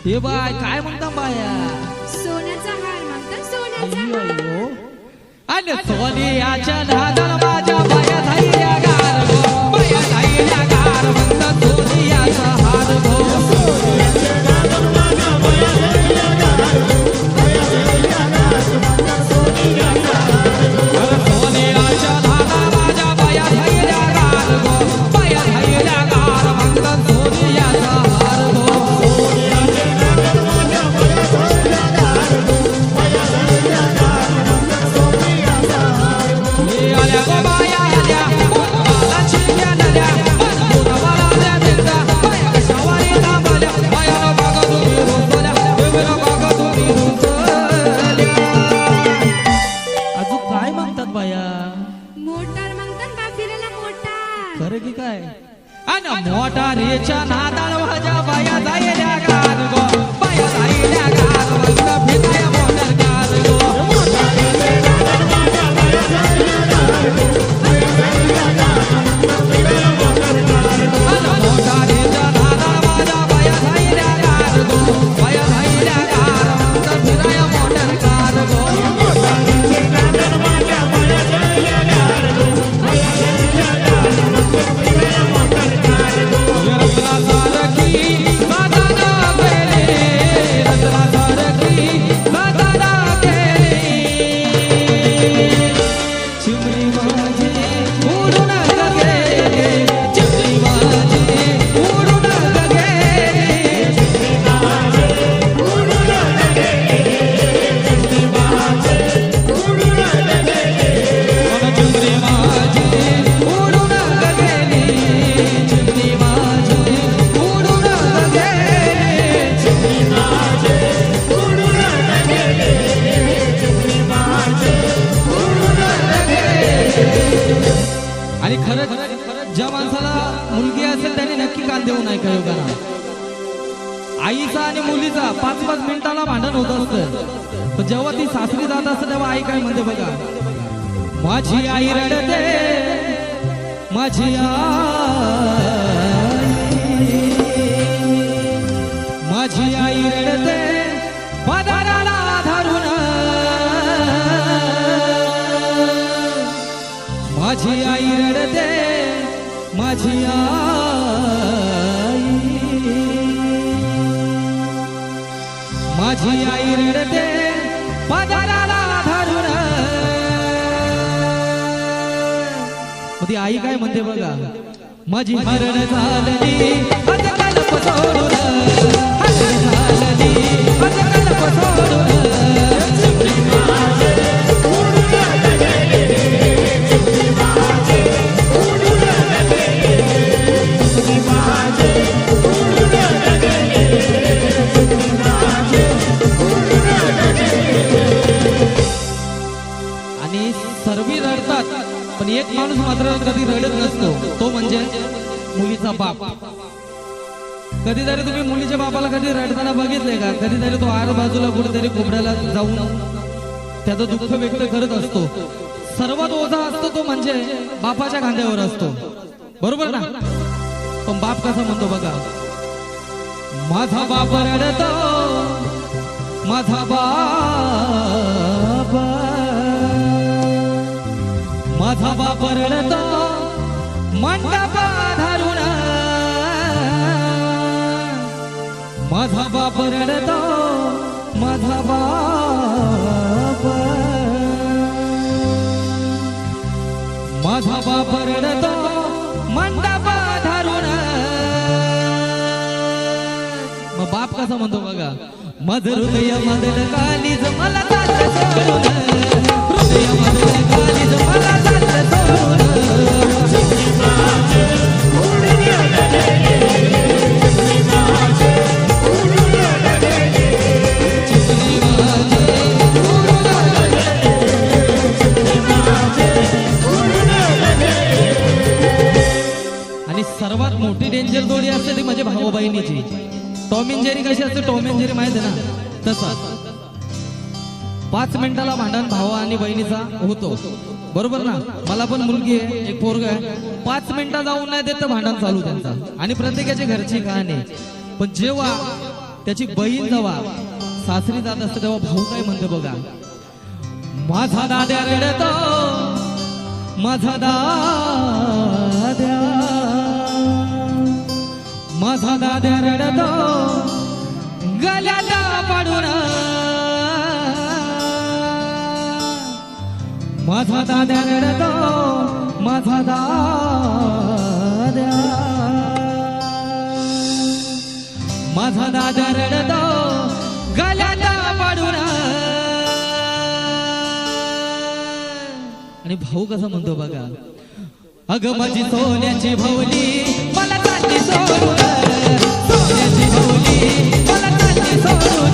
हे बाय काय म्हणता बाया सोन्याचा हार म्हणतात सोन्याचा हार आणि सोनियाच्या नादाला माझ्या बाया धाईल्या गार गो बाया धाईल्या गार म्हणतात सोनियाचा हार गो सोनियाच्या नादाला माझ्या बाया धाईल्या गार गो बाया धाईल्या गार म्हणतात सोनियाचा हार गो सोनियाच्या नादाला माझ्या बाया धाईल्या गार गो बाया धाईल्या गार म्हणतात सोनियाचा हार गो सोनियाच्या नादाला माझ्या बाया धाईल्या गार गो बाया धाईल्या गार म्हणतात सोनियाचा हार गो हे आल्या गो बाया आल्या मला चिंध्या नद्या मला मला देता बाया कशावारी थांबल्या बाया बागा तुम्ही रुसल्या देवीला बागा तुम्ही रुसल्या अजून काय म्हणतात बाया मोटार म्हणतात बा फिरायला मोटार खरं की काय आणि मोटारीच्या नादाला माझ्या बाया जायल्या गार गो बाया जायल्या गार म्हणता फिराया मोटार गार गो मोटारीच्या नादाला माझ्या बाया जायल्या गार गो बाया जायल्या गार म्हणता फिराया मोटार गार गो मोटारीच्या नादाला माझ्या बाया जायल्या गार गो बाया जायल्या गार म्हणता फिराया मोटार गार गो मोटारीच्या नादाला माझ्या बाया जायल्या गार गो बाया जायल्या गार म्हणता फिराया मोटार गार गो रत्ना सारखी दादा गेले रत्ना सारखी दादा गेले चिमणी माझी उडून गेले चिमणी माझी उडून गेले चिमणी माझी उडून गेले चिमणी माझी उडून गेले चिमणी माझी उडून गेली चिमणी माझी उडून गेली चिमणी माझी उडून गेली चिमणी माझी उडून गेली आणि खरंच ज्या माणसाला मुलगी असेल त्याने नक्की कान देऊ नाही का योगाना आईचा आणि मुलीचा 5-5 मिनिटाला भांडण होत असतं पण जेव्हा ती सासरी जात असते तेव्हा आई काय म्हणते बघा माझी आई रडते माझी माझी आई रडते पदराला धरून माझी आई रडते माझी आई माझी आई रडते पदराला धरून मग ती आई काय म्हणते बघा माझी हरण झाली अजकाल पसोडून हरण झाली अजकाल पसोडून चिमणी माझी उडून गेली चिमणी माझी उडून गेली चिमणी माझी उडून गेली चिमणी माझी उडून गेली आणि सर्व रडतात पण एक माणूस मात्र कधी रडत नसतो तो म्हणजे मुलीचा बाप कधीतरी तुम्ही मुलीच्या बापाला कधी रडताना बघितलंय का कधीतरी तो आजूबाजूला कुठेतरी कोपऱ्याला जाऊन त्याचं दुःख व्यक्त करत असतो सर्वात ओझा असतो तो म्हणजे बापाच्या खांद्यावर असतो बरोबर ना पण बाप कसा म्हणतो बघा माझा बाप रडतो माझा बाप माझा बाप रडतो मंडप धरून माझा बाप रडतो माझा बाप माझा बाप रडतो मंडप धरून मग बाप कसा म्हणतो बघा माझ हृदय मधलं कालीज मला जात सोडून हृदय मधलं कालीज मला जात सोडून चिमणी माझी उडून गेली चिमणी माझी उडून गेली चिमणी माझी उडून गेली चिमणी माझी उडून गेली आणि सर्वात मोठी डेंजर जोडी असते ती म्हणजे भाऊ बहिणीची टॉम अँड जेरी कशी असते टॉम अँड जेरी माहिती आहे तसं 5 मिनिटाला भांडण भावा आणि बहिणीचा होतो, बरोबर ना. मला पण मुलगी आहे, एक पोरगा आहे. 5 मिनिटं जाऊन नाही देत तर भांडण चालू त्यांचा. आणि प्रत्येकाची घरची कहाणी. पण जेव्हा त्याची बहीण जेव्हा सासरी जात असते तेव्हा भाऊ काय म्हणते बघा. माझा दाद्या रडतो, माझा दाद्या, माझा दाद्या रडतो गल्याला पाडून, माझा दाद्या रडतो, माझा दाद्या, माझा दाद्या रडतो गल्याला पाडून. आणि भाऊ कसा म्हणतो बघा. अगं माझी सोन्याची भावली मला चालली सोडून, सोन्याची भावली मला चालली सोडून.